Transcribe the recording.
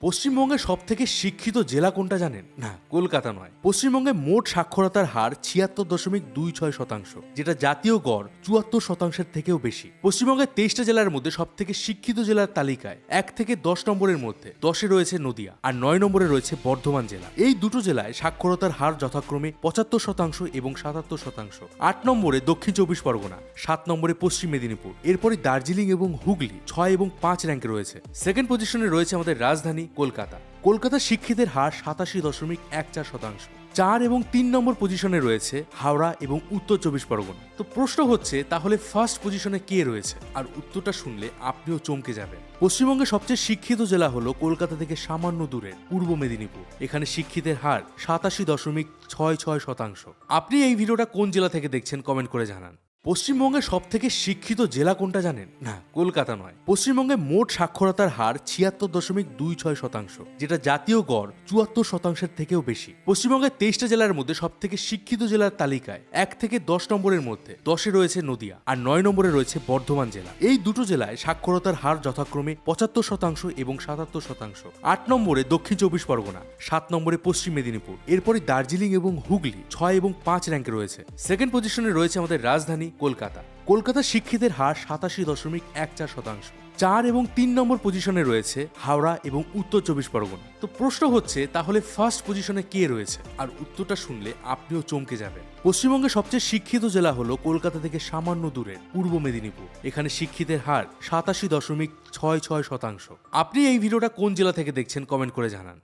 পশ্চিমবঙ্গের সবথেকে শিক্ষিত জেলা কোনটা জানেন? না, কলকাতা নয়। পশ্চিমবঙ্গে মোট সাক্ষরতার হার ৭৬.26%, যেটা জাতীয় গড় ৭৪%-এর থেকেও বেশি। পশ্চিমবঙ্গের ২৩টা জেলার মধ্যে সবথেকে শিক্ষিত জেলার তালিকায় ১ থেকে ১০ নম্বরের মধ্যে ১০-এ রয়েছে নদিয়া আর ৯ নম্বরে রয়েছে বর্ধমান জেলা। এই দুটো জেলায় সাক্ষরতার হার যথাক্রমে ৭৫% এবং ৭৭%। ৮ নম্বরে দক্ষিণ চব্বিশ পরগনা, ৭ নম্বরে পশ্চিম মেদিনীপুর, এরপরই দার্জিলিং এবং হুগলি ৬ এবং ৫ র্যাঙ্কে রয়েছে। সেকেন্ড পজিশনে রয়েছে আমাদের রাজধানী কলকাতা। কলকাতার শিক্ষিতের হার ৮৭.১৪%। ৪ এবং ৩ নম্বর পজিশনে রয়েছে হাওড়া এবং উত্তর চব্বিশ পরগনা। তো প্রশ্ন হচ্ছে, তাহলে ফার্স্ট পজিশনে কে রয়েছে? আর উত্তরটা শুনলে আপনিও চমকে যাবেন। পশ্চিমবঙ্গের সবচেয়ে শিক্ষিত জেলা হলো কলকাতা থেকে সামান্য দূরে পূর্ব মেদিনীপুর। এখানে শিক্ষিতের হার ৮৭.৬৬%। আপনি এই ভিডিওটা কোন জেলা থেকে দেখছেন কমেন্ট করে জানান। পশ্চিমবঙ্গের সবথেকে শিক্ষিত জেলা কোনটা জানেন? না, কলকাতা নয়। পশ্চিমবঙ্গে মোট সাক্ষরতার হার ৭৬.২৬%, যেটা জাতীয় গড় ৭৪%-এর থেকেও বেশি। পশ্চিমবঙ্গের ২৩টা জেলার মধ্যে সবথেকে শিক্ষিত জেলার তালিকায় ১ থেকে ১০ নম্বরের মধ্যে ১০-এ রয়েছে নদিয়া আর ৯ নম্বরে রয়েছে বর্ধমান জেলা। এই দুটো জেলায় সাক্ষরতার হার যথাক্রমে ৭৫% এবং ৭৭%। ৮ নম্বরে দক্ষিণ চব্বিশ পরগনা, ৭ নম্বরে পশ্চিম মেদিনীপুর, এরপরই দার্জিলিং এবং হুগলি ৬ এবং ৫ র্যাঙ্কে রয়েছে। সেকেন্ড পজিশনে রয়েছে আমাদের রাজধানী কলকাতা। কলকাতার শিক্ষিতের হার ৮৭.১৪%। ৪ এবং ৩ নম্বর পজিশনে রয়েছে হাওড়া এবং উত্তর চব্বিশ পরগনা। তো প্রশ্ন হচ্ছে, তাহলে ফার্স্ট পজিশনে কে রয়েছে? আর উত্তরটা শুনলে আপনিও চমকে যাবেন। পশ্চিমবঙ্গের সবচেয়ে শিক্ষিত জেলা হলো কলকাতা থেকে সামান্য দূরে পূর্ব মেদিনীপুর। এখানে শিক্ষিতের হার ৮৭.৬৬%। আপনি এই ভিডিওটা কোন জেলা থেকে দেখছেন কমেন্ট করে জানান।